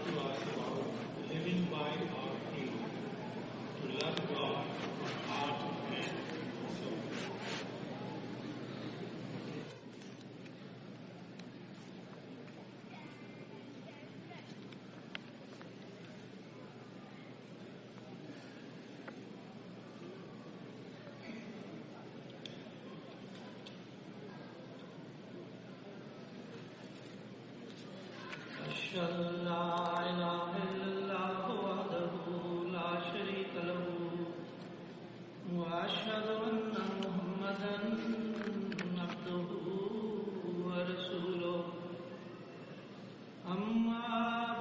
to us about living by our faith, to love God from heart and soul. أشهد أن لا إله إلا الله وحده لا شريك له وأشهد أن محمدا عبده ورسوله أما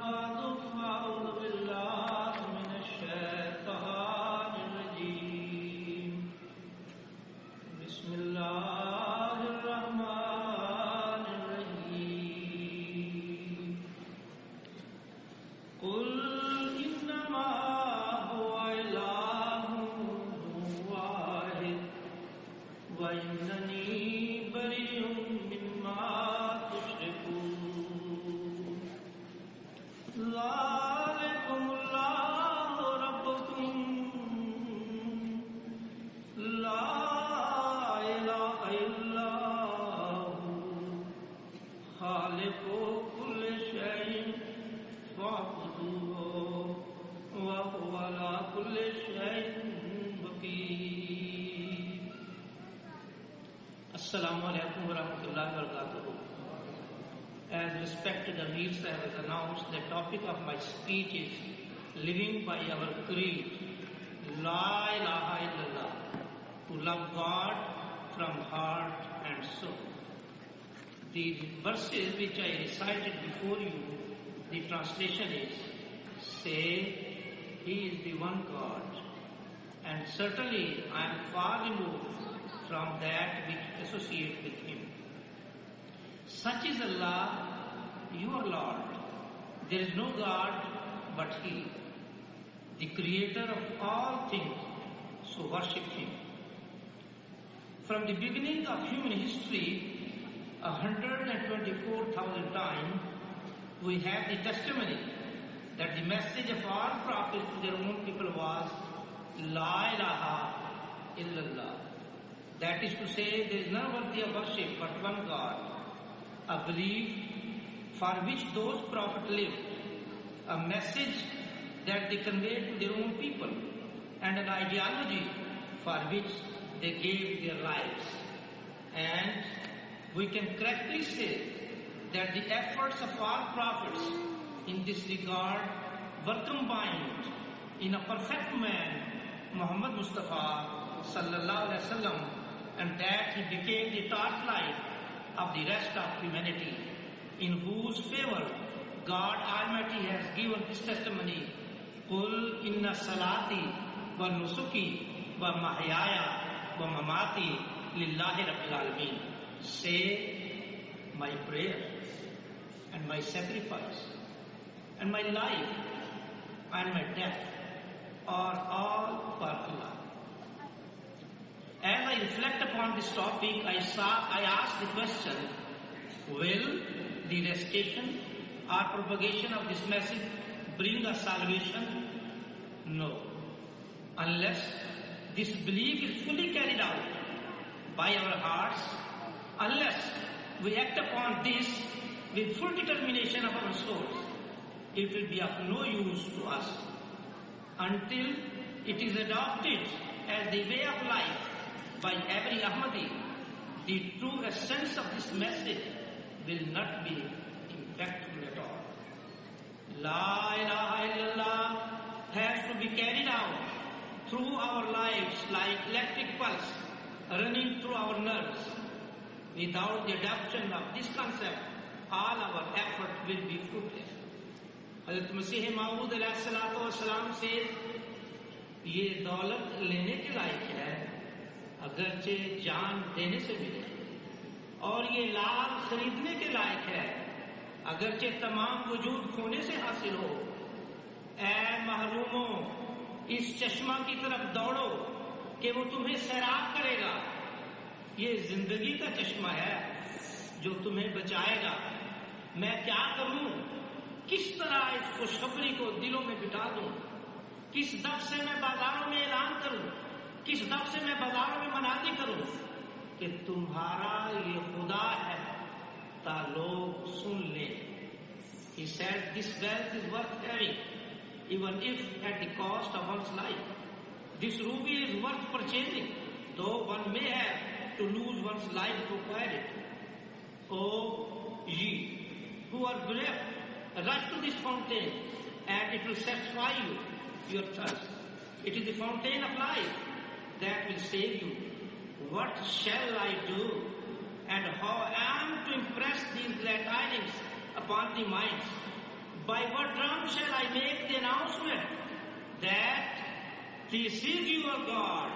بعد فأعوذ بالله من الشيطان الرجيم بسم الله الرحمن الرحيم قل إنما هو إله واحد وإنني بريء مما تشركون ذلكم الله ربكم لا إله إلا هو خالق كل شيء فاعبدوه وهو على كل شيء وكيل. Assalamu alaikum wa rahmatullahi wa barakatuh. As respected Amir Sahib has announced, the topic of my speech is living by our creed, La ilaha illallah, to love God from heart and soul. The verses which I recited before you, the translation is, say, He is the one God, and certainly I am far removed from that which associate with Him. Such is Allah, your Lord. There is no God but He, the Creator of all things, so worship Him. From the beginning of human history, 124,000 times, we have the testimony that the message of all prophets to their own people was La ilaha illallah. That is to say, there is none worthy of worship but one God, a belief for which those prophets lived, a message that they conveyed to their own people, and an ideology for which they gave their lives. And we can correctly say that the efforts of all prophets in this regard were combined in a perfect man, Muhammad Mustafa sallallahu alaihi wasallam, and that he became the torchlight of the rest of humanity, in whose favor God Almighty has given this testimony, Qul inna salati wa nusuki wa mahyaya wa mamati lillahi rabbil alamin. Say, my prayer and my sacrifice and my life and my death are all for Allah. As I reflect upon this topic, I ask the question, will the recitation or propagation of this message bring us salvation? No. Unless this belief is fully carried out by our hearts, unless we act upon this with full determination of our souls, it will be of no use to us. Until it is adopted as the way of life by every Ahmadi, the true essence of this message will not be impactful at all. La ilaha illallah has to be carried out through our lives like electric pulse running through our nerves. Without the adoption of this concept, all our effort will be fruitless. Hazrat Masih Maud alayhi salatu wasalam says, ये दौलत लेने के लायक है अगरचे जान देने से मिले, और ये लाभ खरीदने के लायक है अगरचे तमाम वजूद खोने से हासिल हो। ऐ महरूमों, इस चश्मा की तरफ दौड़ो कि वो तुम्हें सैराब करेगा। ये जिंदगी का चश्मा है जो तुम्हें बचाएगा। मैं क्या करूं, किस तरह इस खुशखबरी को दिलों में बिठा दूं? किस दफ से मैं बाजारों में ऐलान करूं, किस दफ से मैं बाजारों में मनादी करूं कि तुम्हारा ये खुदा है, ता लोग सुन ले. He said, this wealth is worth having, even if at the cost of one's life. This ruby is worth purchasing, though one may have to lose one's life to acquire it. O ye who are bereft, rush to this fountain, and it will satisfy you, your thirst. It is the fountain of life that will save you. What shall I do, and how am to impress these glad tidings upon the minds? By what drum shall I make the announcement that this is your God,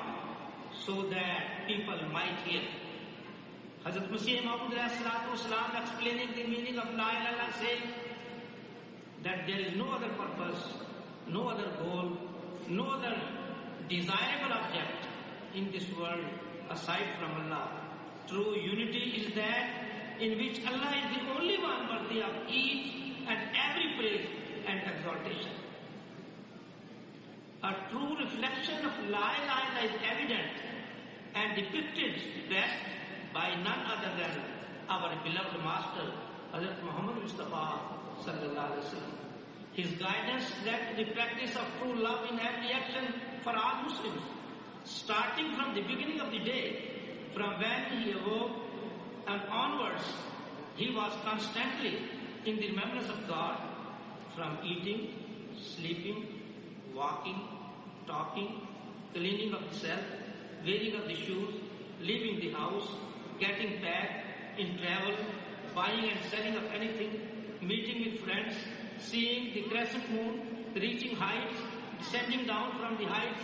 so that people might hear? Hazrat Masih Maud explaining the meaning of La ilaha illallah, saying that there is no other purpose, no other goal, no other desirable object in this world aside from Allah. True unity is that in which Allah is the only one worthy of each and every praise and exaltation. A true reflection of La ilaha illallah is evident and depicted best by none other than our beloved Master, Hazrat Muhammad Mustafa sallallahu alaihi wasallam. His guidance led to the practice of true love in every action for all Muslims, starting from the beginning of the day. From when he awoke and onwards, he was constantly in the remembrance of God, from eating, sleeping, walking, talking, cleaning of the self, wearing of the shoes, leaving the house, getting back, in travel, buying and selling of anything, meeting with friends, seeing the crescent moon, reaching heights, descending down from the heights,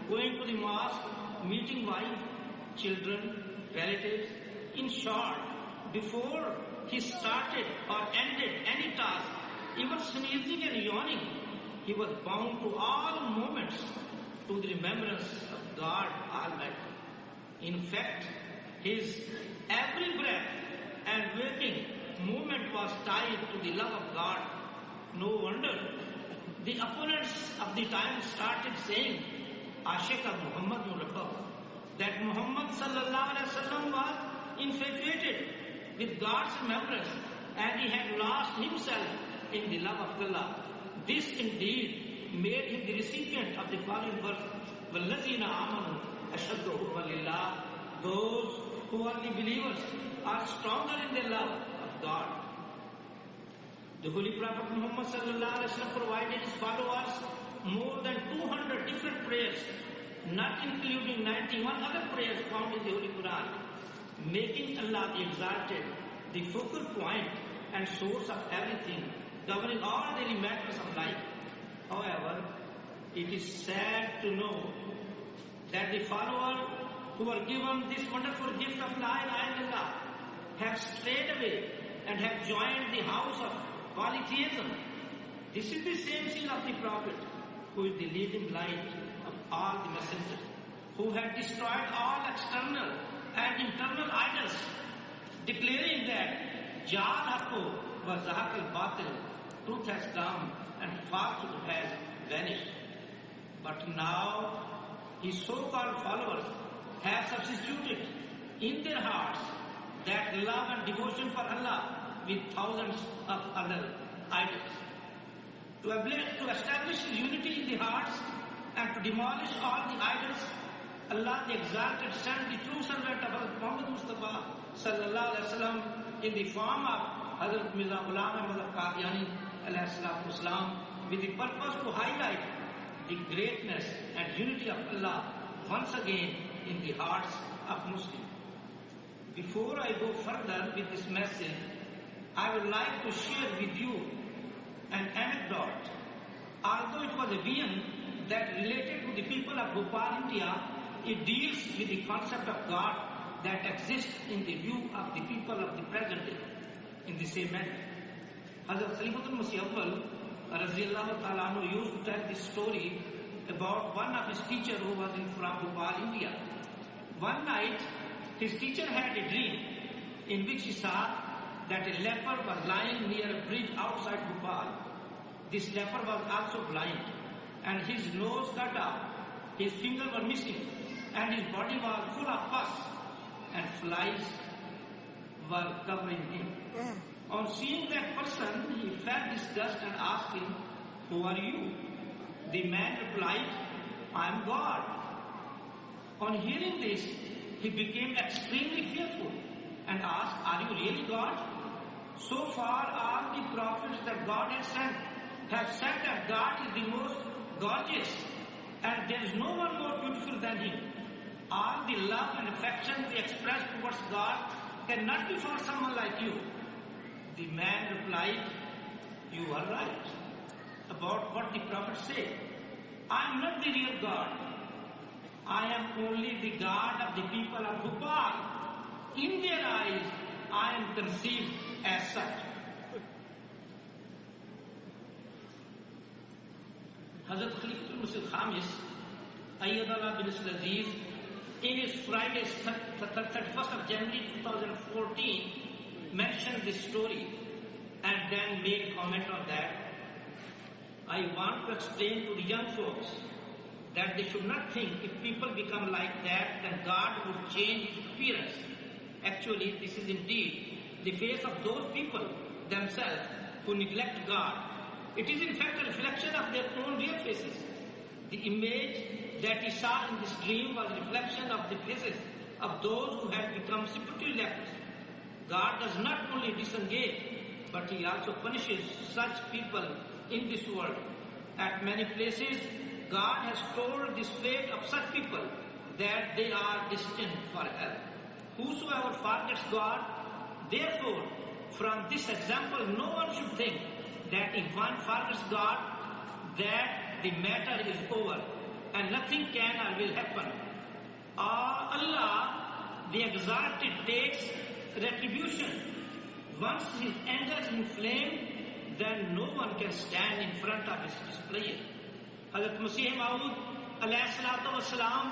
going to the mosque, meeting wife, children, relatives. In short, before he started or ended any task, even sneezing and yawning, he was bound to all moments to the remembrance of God Almighty. In fact, his every breath and waking movement was tied to the love of God. No wonder the opponents of the time started saying, Ashika Muhammadun Rabbah, that Muhammad sallallahu alaihi wasallam was infatuated with God's remembrance and he had lost himself in the love of Allah. This indeed made him the recipient of the following verse, وَالَّذِينَ آمَنُوا أَشَدُّ حُبًّا لِلَّهِ. Those who are the believers are stronger in their love of God. The Holy Prophet Muhammad sallallahu alaihi wasallam provided his followers more than 200 different prayers, not including 91 other prayers found in the Holy Quran, making Allah the exalted, the focal point and source of everything, governing all daily matters of life. However, it is sad to know that the followers who were given this wonderful gift of La ilaha illallah have strayed away and have joined the house of polytheism. This is the same sin of the Prophet, who is the leading light of all the messengers, who had destroyed all external and internal idols, declaring that Jal Hakku wa Zahak al-Batil, truth has come and falsehood has vanished. But now his so-called followers have substituted in their hearts that love and devotion for Allah with thousands of other idols. To establish unity in the hearts and to demolish all the idols, Allah the Exalted sent the true servant of Hazrat Muhammad Mustafa sallallahu alaihi wasallam in the form of Hazrat Mirza Ghulam Ahmad Qadiani alayhi salatu wasalam, with the purpose to highlight the greatness and unity of Allah once again in the hearts of Muslims. Before I go further with this message, I would like to share with you an anecdote. Although it was a vision that related to the people of Bhopal, India, it deals with the concept of God that exists in the view of the people of the present day. In the same manner, Hazrat Salimatul Masih Awwal Raziyallahu Ta'ala Anhu used to tell this story about one of his teachers who was from Bhopal, India. One night, his teacher had a dream in which he saw that a leper was lying near a bridge outside Bhopal. This leper was also blind, and his nose cut off, his fingers were missing, and his body was full of pus, and flies were covering him. On seeing that person, he felt disgust and asked him, "Who are you?" The man replied, "I am God." On hearing this, he became extremely fearful and asked, "Are you really God?" So far, all the prophets that God has sent have said that God is the most gorgeous, and there is no one more beautiful than Him. All the love and affection we express towards God cannot be for someone like you. The man replied, "You are right about what the prophet said. I am not the real God. I am only the God of the people of Bhopal. In their eyes, I am conceived as such." Hazrat Khalifatul Masih Khamis, Ayyadullah bin Aziz, in his Friday 31st of January 2014, mentioned this story and then made comment on that. I want to explain to the young folks that they should not think if people become like that, then God would change his appearance. Actually, this is indeed the face of those people themselves who neglect God. It is in fact a reflection of their own real faces. The image that he saw in this dream was a reflection of the faces of those who had become spiritual lepers. God does not only disengage, but he also punishes such people in this world. At many places, God has told this fate of such people that they are destined for hell. Whosoever forgets God, therefore, from this example, no one should think that if one forgets God, that the matter is over and nothing can or will happen. Allah, the Exalted, takes retribution. Once his anger is inflamed, then no one can stand in front of his displeasure. Hazrat Masih Maud alayhi salatu wasalam,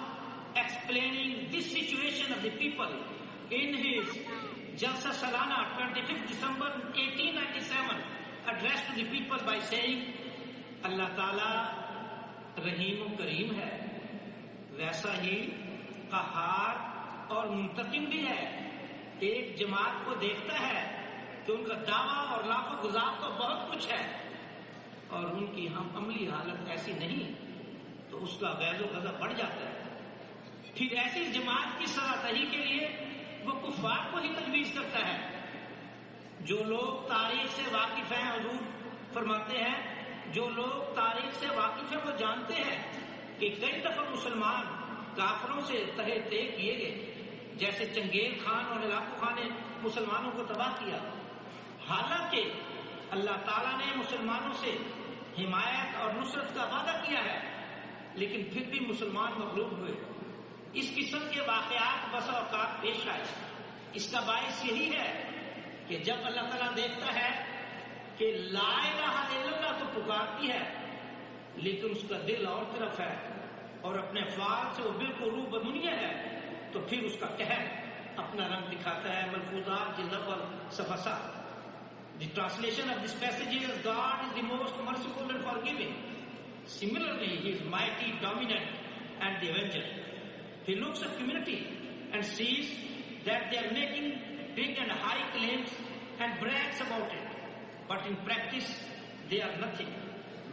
explaining this situation of the people in his Jalsa Salana 25th December 1897, addressed to the people by saying, Allah Ta'ala रहीम करीम है, वैसा ही क़हार और मुंतकिम भी है। एक जमात को देखता है कि उनका दावा और लाफो गुजार तो बहुत कुछ है और उनकी हम अमली हालत ऐसी नहीं, तो उसका गैज़ो गज़ब बढ़ जाता है। फिर ऐसी जमात की सराहतही के लिए वो कुफ़ार को ही तजवीज़ करता है। जो लोग तारीख से वाकिफ़ हैं, हुज़ूर फरमाते हैं, जो लोग तारीख से वाकिफ़ हैं वो जानते हैं कि कई दफ़ा मुसलमान काफिरों से तहे तय किए गए, जैसे चंगेज खान और इलाकू खान ने मुसलमानों को तबाह किया। हालांकि अल्लाह ताला ने मुसलमानों से हिमायत और नुसरत का वादा किया है, लेकिन फिर भी मुसलमान मगलूब हुए। इस किस्म के वाक़यात बसा औक़ात पेश आए। इसका बायस यही है कि जब अल्लाह ताला देखता है कि ला इलाहा इल्लल्लाह तो पुकारती है, लेकिन उसका दिल और तरफ है और अपने फ़ाल से वो बिल्कुल रूबदुनिया है, तो फिर उसका कहर अपना रंग दिखाता है। मलफूज़ात जिल्द पर सफ़सा। The translation of this passage is, God is the most merciful and forgiving. Similarly, he is mighty, dominant, and the avenger. He looks at community and sees that they are making big and high claims and brags about it, but in practice they are nothing.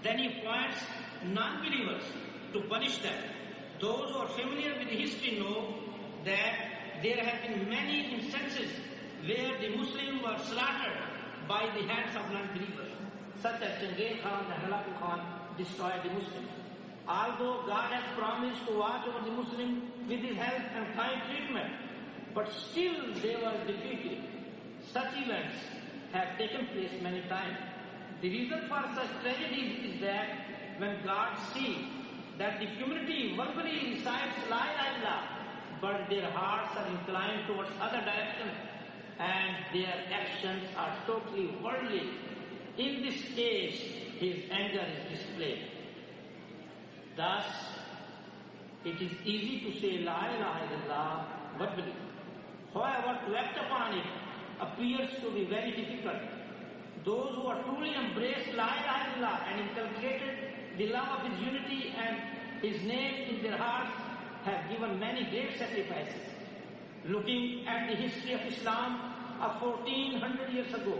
Then he points non-believers to punish them. Those who are familiar with history know that there have been many instances where the Muslims were slaughtered by the hands of non-believers, such as Changez Khan and Halaku Khan destroyed the Muslims. Although God has promised to watch over the Muslims with his help and kind treatment, but still they were defeated. Such events have taken place many times. The reason for such tragedies is that when God sees that the community verbally recites La ilaha illallah, but their hearts are inclined towards other directions and their actions are totally worldly, in this case his anger is displayed. Thus, it is easy to say La ilaha illallah verbally. However, to act upon it appears to be very difficult. Those who are truly embraced La ilaha illallah and inculcated the love of his unity and his name in their hearts have given many great sacrifices. Looking at the history of Islam of 1400 years ago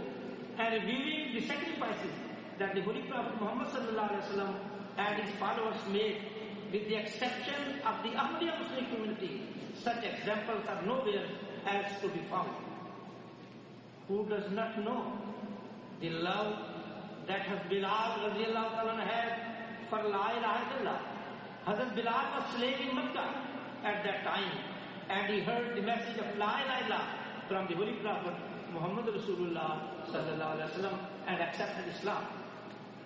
and reviewing the sacrifices that the Holy Prophet Muhammad sallallahu alaihi wasallam and his followers made, with the exception of the Ahmadiyya Muslim community, such examples are nowhere else to be found. Who does not know the love that Hazrat Bilal radiallahu ta'ala had for La ilaha illallah? Hazrat Bilal was slave in Makkah at that time, and he heard the message of La ilaha illallah from the Holy Prophet Muhammad Rasulullah sallallahu alaihi wasallam and accepted Islam.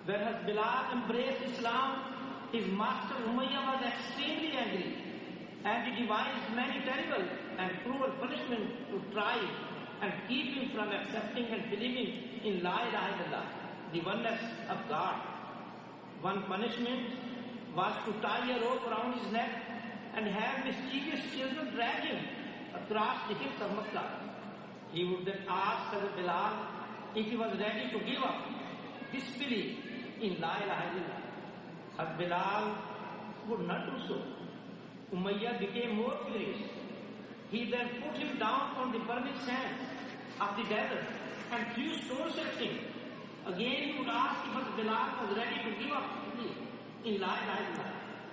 When Hazrat Bilal embraced Islam, his master Umayyah was extremely angry, and he devised many terrible and cruel punishments to try and keep him from accepting and believing in La ilaha illallah, the oneness of God. One punishment was to tie a rope around his neck and have mischievous children drag him across the hills of Makkah. He would then ask Hazrat Bilal if he was ready to give up disbelief in La ilaha illallah. Hazrat Bilal would not do so. Umayyah became more furious. He then put him down on the burning sands of the desert and threw stones at him. Again he would ask if Hazrat Bilal was ready to give up in La ilaha illallah.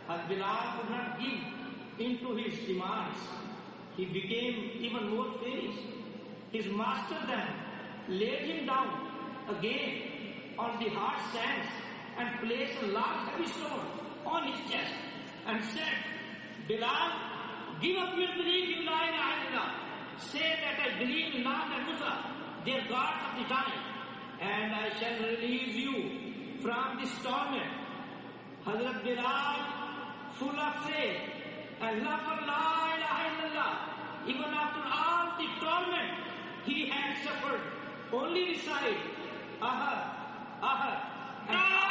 Hazrat Bilal could not give in to his demands. He became even more furious. His master then laid him down again on the hard sands and placed a large heavy stone on his chest and said, Bilal, give up your belief in La ilaha illallah. Say that I believe in Lat and Uzza, their gods of the time, and I shall release you from this torment. Hazrat Bilal, full of faith and love for La ilaha illallah, even after all the torment he had suffered, only recite Ahad, Ahad, and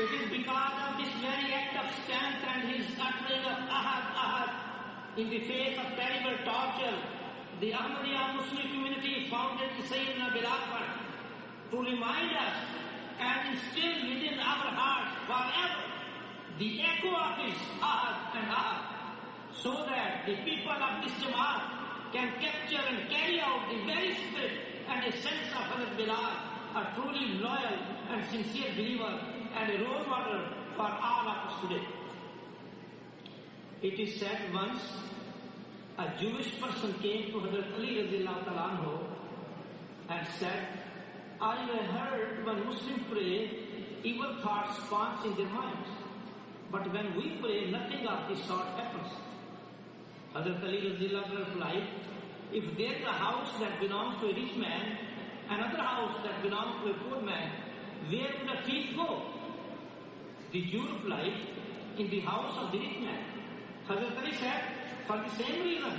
It is because of this very act of strength and his uttering of Ahad, Ahad, in the face of terrible torture, the Ahmadiyya Muslim community founded the Sayyidina Bilal Fund to remind us and instill within our hearts forever the echo of his Ahad and Ahad, so that the people of this Jamaat can capture and carry out the very spirit and essence of Hazrat Bilal, a truly loyal and sincere believer and a role model for all of us today. It is said once a Jewish person came to Hazrat Ali radiallahu ta'ala anhu and said, I have heard when Muslims pray, evil thoughts spawn in their minds. But when we pray, nothing of this sort happens. Hazrat Ali radiallahu ta'ala replied, if there is a house that belongs to a rich man, another house that belongs to a poor man, where would a thief go? The Jew replied, in the house of the rich man. Hazrat Ali said, for the same reason,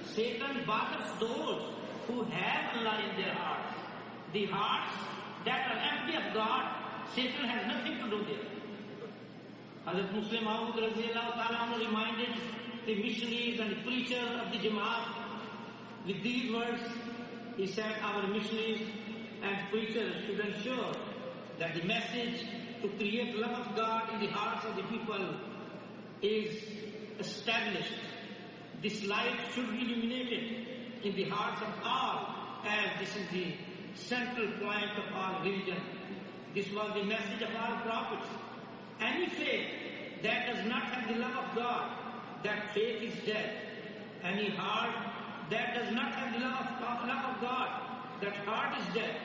Satan bothers those who have Allah in their hearts. The hearts that are empty of God, Satan has nothing to do there. Hazrat Muslim Maud radiallahu ta'ala reminded the missionaries and the preachers of the Jamaat with these words. He said, our missionaries and preachers should ensure that the message to create love of God in the hearts of the people is established. This light should be illuminated in the hearts of all, as this is the central point of our religion. This was the message of our prophets. Any faith that does not have the love of God, that faith is dead. Any heart that does not have the love of God, that heart is dead.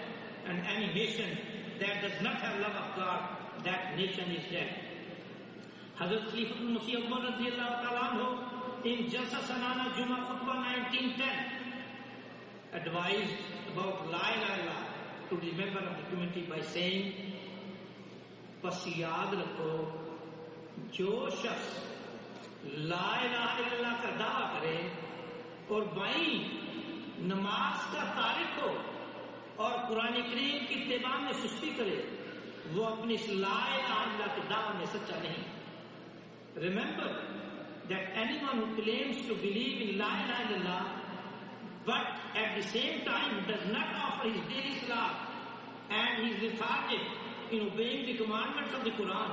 And any nation that does not have love of God, that nation is dead. Hazrat Khalifatul Masih Umar radiallahu ta'ala anhu in Jalsa Sanana Jummah Khutbah 1910 advised about La ilaha illallah to the member of the community by saying, बस याद रखो जो शख्स ला इलाहा इल्लल्लाह का दावा करे और बाईं नमाज का तारिक हो और कुरान करीम की इत्तिबा में सुस्ती करे, वो अपनी इस ला इलाहा इल्लल्लाह के दावा में सच्चा नहीं। Remember that anyone who claims to believe in La ilaha illallah but at the same time does not offer his daily salat and he is lethargic in obeying the commandments of the Quran,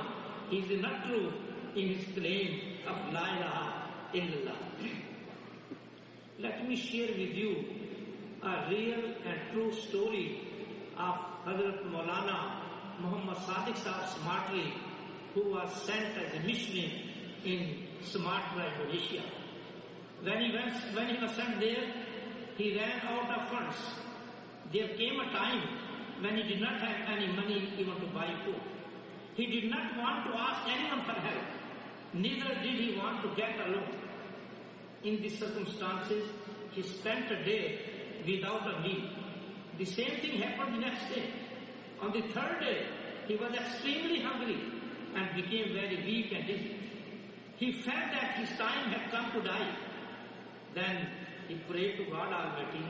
he is not true in his claim of La ilaha illallah. Let me share with you a real and true story of Hazrat Maulana Muhammad Sadiq Sahib Smartly, who was sent as a missionary in Sumatra, Indonesia. When he was sent there, he ran out of funds. There came a time when he did not have any money even to buy food. He did not want to ask anyone for help. Neither did he want to get a loan. In these circumstances, he spent a day without a meal. The same thing happened the next day. On the third day, he was extremely hungry and became very weak and dizzy. He felt that his time had come to die. Then he prayed to God Almighty,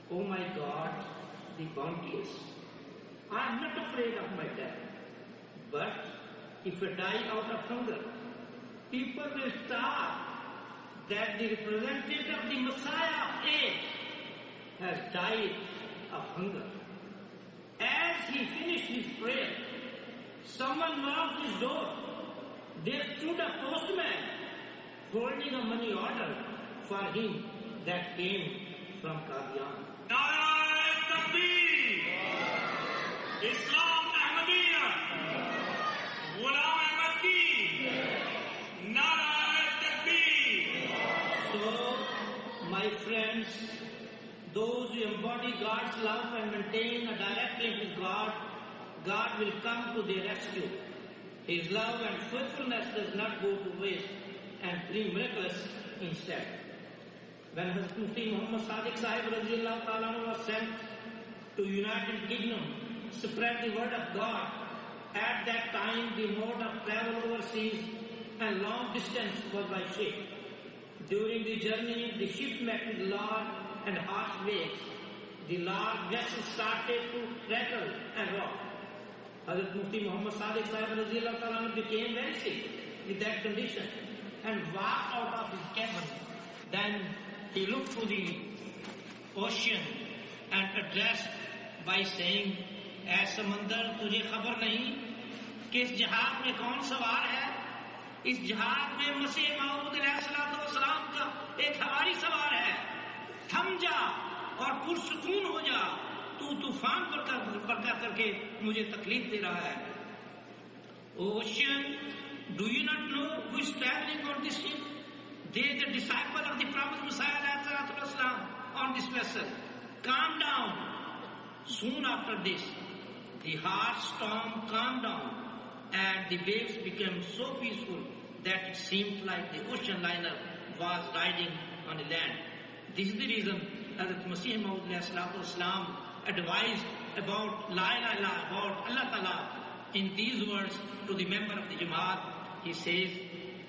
"Oh my God, the bounteous, I am not afraid of my death. But if I die out of hunger, people will starve that the representative of the Messiah of age has died of hunger." As he finished his prayer, someone knocked his door. There stood a postman holding a money order for him that came from Qadian. Nare Takbir! Islam Ahmadiyya! Ghulam Ahmad ki! Nare Takbir! So, my friends, those who embody God's love and maintain a direct link with God, God will come to their rescue. His love and faithfulness does not go to waste and bring miracles instead. When Hazrat Mufti Muhammad Sadiq Sahib Radiyallahu Ta'ala was sent to United Kingdom, spread the word of God, at that time the mode of travel overseas and long distance was by ship. During the journey, the ship met with large and harsh waves. The large vessel started to rattle and rock. Hazrat Mufti Muhammad Sadiq Sahib Radiyallahu Ta'ala became very sick with that condition and walked out of his cabin. Then he looked to the ocean and addressed by saying, "ऐ समंदर, तुझे खबर नहीं कि इस जहाज में कौन सवार है? इस जहाज में मसीह मऊद अलैहिस्सलाम का एक हवारी सवार है। थम जा और पुरसुकून हो जा, तू तूफान बरका करके मुझे तकलीफ दे रहा है." Ocean, do you not know who is traveling on this ship? They are the disciple of the Prophet Messiah on this vessel. Calm down. Soon after this, the harsh storm calmed down and the waves became so peaceful that it seemed like the ocean liner was riding on the land. This is the reason that Masih Maud advised about La ilaha illallah, about Allah Ta'ala in these words to the member of the Jamaat. He says,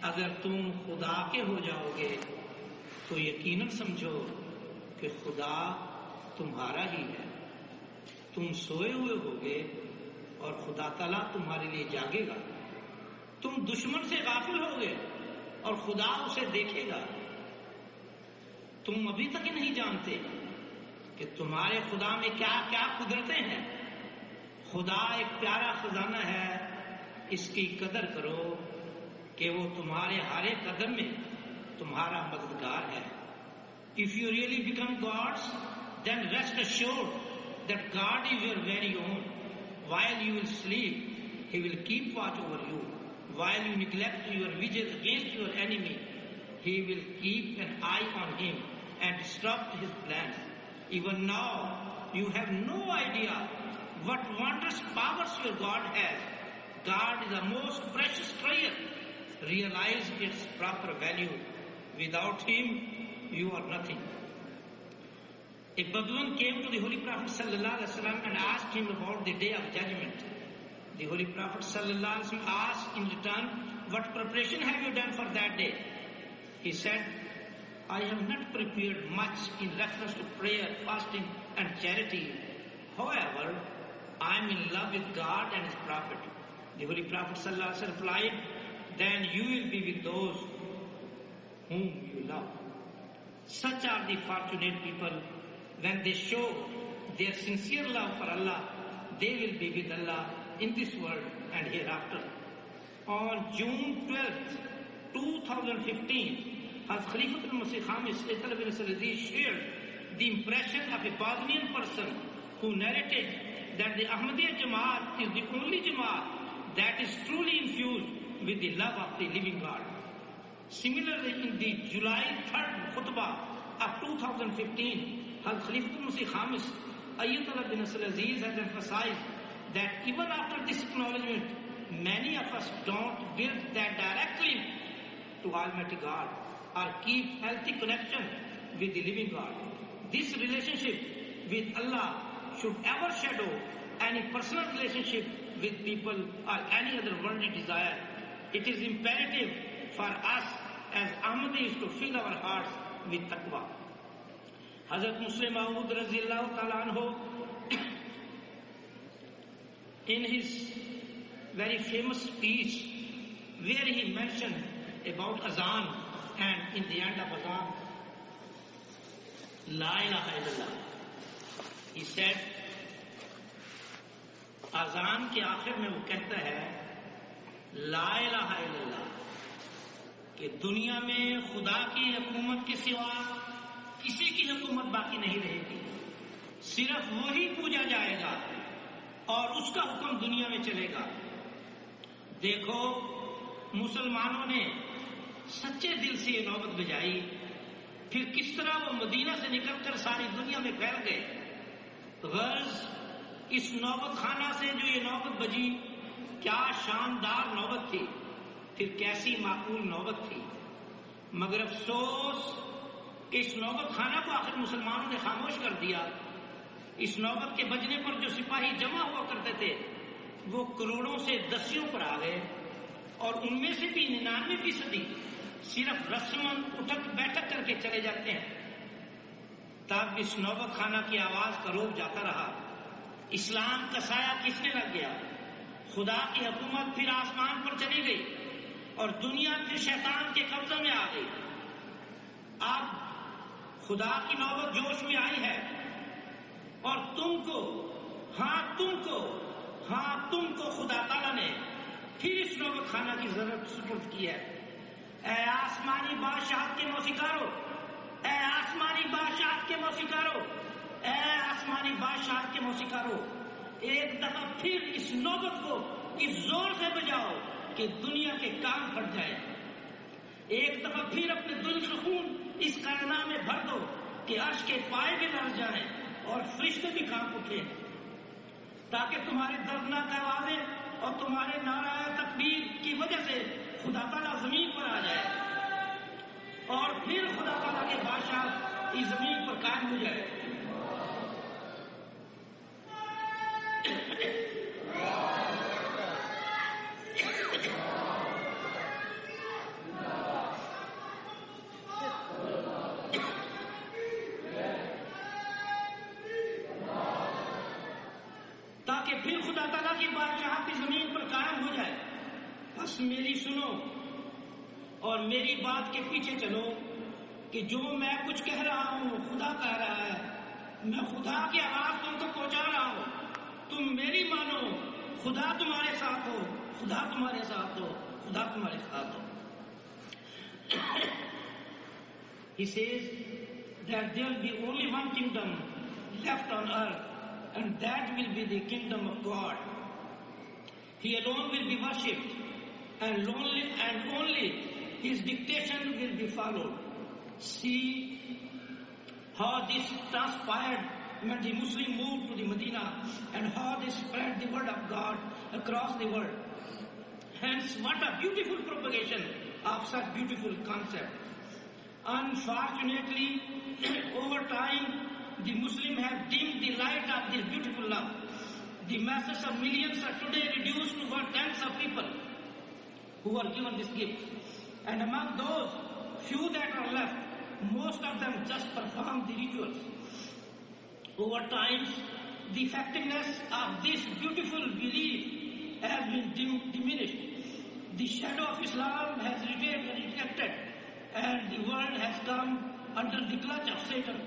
अगर तुम खुदा के हो जाओगे तो यकीनन समझो कि खुदा तुम्हारा ही है। तुम सोए हुए होगे और खुदा ताला तुम्हारे लिए जागेगा। तुम दुश्मन से गाफिल होगे और खुदा उसे देखेगा। तुम अभी तक ही नहीं जानते कि तुम्हारे खुदा में क्या क्या कुदरतें हैं। खुदा एक प्यारा खजाना है, इसकी कदर करो कि वो तुम्हारे हर एक कदम में तुम्हारा मददगार है। If you really become God's, then rest assured that God is your very own. While you will sleep, He will keep watch over you. While you neglect your vigil against your enemy, He will keep an eye on him and disrupt his plans. Even now, you have no idea what wondrous powers your God has. God is the most precious treasure. Realize its proper value. Without Him, you are nothing. A Bedouin came to the Holy Prophet ﷺ and asked him about the Day of Judgment. The Holy Prophet ﷺ asked in return, what preparation have you done for that day? He said, I have not prepared much in reference to prayer, fasting and charity. However, I am in love with God and His Prophet. The Holy Prophet ﷺ replied, then you will be with those whom you love. Such are the fortunate people. When they show their sincere love for Allah, they will be with Allah in this world and hereafter. On June 12th, 2015, Hazrat Khalifatul Masih Khamis bin Aziz shared the impression of a Bosnian person who narrated that the Ahmadiyya Jamaat is the only Jamaat that is truly infused with the love of the living God. Similarly, in the July 3rd khutbah of 2015, Hazrat Khalifatul Masih Khamis bin Aziz has emphasized that even after this acknowledgement, many of us don't build that direct link to Almighty God or keep healthy connection with the living God. This relationship with Allah should ever shadow any personal relationship with people or any other worldly desire. It is imperative for us as Ahmadis to fill our hearts with taqwa. Hazrat Muslim Maud Razillahu Ta'ala Anhu, in his very famous speech where he mentioned about Azan and in the end of Azan, La ilaha illallah, he said, Azan के आखिर में वो कहता है ला इलाहा इल्लल्लाह, कि दुनिया में खुदा की हुकूमत के सिवा किसी की हुकूमत बाकी नहीं रहेगी, सिर्फ वही पूजा जाएगा और उसका हुक्म दुनिया में चलेगा। देखो, मुसलमानों ने सच्चे दिल से ये नौबत बजाई, फिर किस तरह वो मदीना से निकलकर सारी दुनिया में फैल गए। गर्ज इस नौबत खाना से जो ये नौबत बजी, क्या शानदार नौबत थी, फिर कैसी माकूल नौबत थी। मगर अफसोस कि इस नौबत खाना को आखिर मुसलमानों ने खामोश कर दिया। इस नौबत के बजने पर जो सिपाही जमा हुआ करते थे, वो करोड़ों से दसियों पर आ गए और उनमें से भी 99% सिर्फ रस्मन उठक बैठक करके चले जाते हैं। तब इस नौबत खाना की आवाज का रोक जाता रहा। इस्लाम का साया किसने लग गया? खुदा की हुकूमत फिर आसमान पर चली गई और दुनिया फिर शैतान के कब्जे में आ गई। अब खुदा की नौबत जोश में आई है और तुमको खुदा ताला ने फिर इस नौबत खाना की जरूरत सुपुर्द की है। ऐ आसमानी बादशाह के मौसीकारो, ऐ आसमानी बादशाह के मौसीकारो, ऐ आसमानी बादशाह के मौसीकारो, एक दफा फिर इस नौबत को इस जोर से बजाओ कि दुनिया के काम फट जाए। एक दफा फिर अपने दिल से खून इस कायनात में भर दो कि अर्श के पाए भी लड़ जाएं और फरिश्ते भी कांप उठे, ताकि तुम्हारे दर्दनाक आवाजें और तुम्हारे नाराए तकबीर की वजह से खुदा ताला जमीन पर आ जाए और फिर खुदा ताला के बादशाह इस जमीन पर कायम हो जाए। ताकि फिर खुदा ताला की बादशाह की जमीन पर कायम हो जाए। बस मेरी सुनो और मेरी बात के पीछे चलो कि जो मैं कुछ कह रहा हूं खुदा कह रहा है। मैं खुदा की आवाज तुमको पहुंचा रहा हूं, तुम मेरी मानो। खुदा तुम्हारे साथ हो, खुदा तुम्हारे साथ हो, खुदा तुम्हारे साथ हो। He says that there will be only one kingdom left on earth, and that will be the kingdom of God. He alone will be worshipped, and only His dictation will be followed. See how this transpired when the Muslim moved to the Medina, and how they spread the word of God across the world. Hence, what a beautiful propagation of such beautiful concept. Unfortunately, over time, the Muslims have dimmed the light of this beautiful love. The masses of millions are today reduced to about tens of people who are given this gift. And among those few that are left, most of them just perform the rituals. Over time, the effectiveness of this beautiful belief has been diminished. The shadow of Islam has retracted, and the world has come under the clutch of Satan.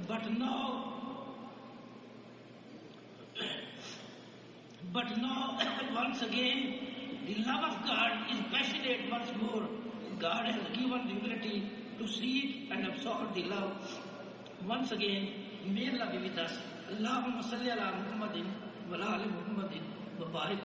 But now, once again, the love of God is passionate once more. God has given the ability to seek and absorb the love. Once again, may Allah be with us. Allahumma salli ala Muhammadin wa ala ali Muhammadin wa barik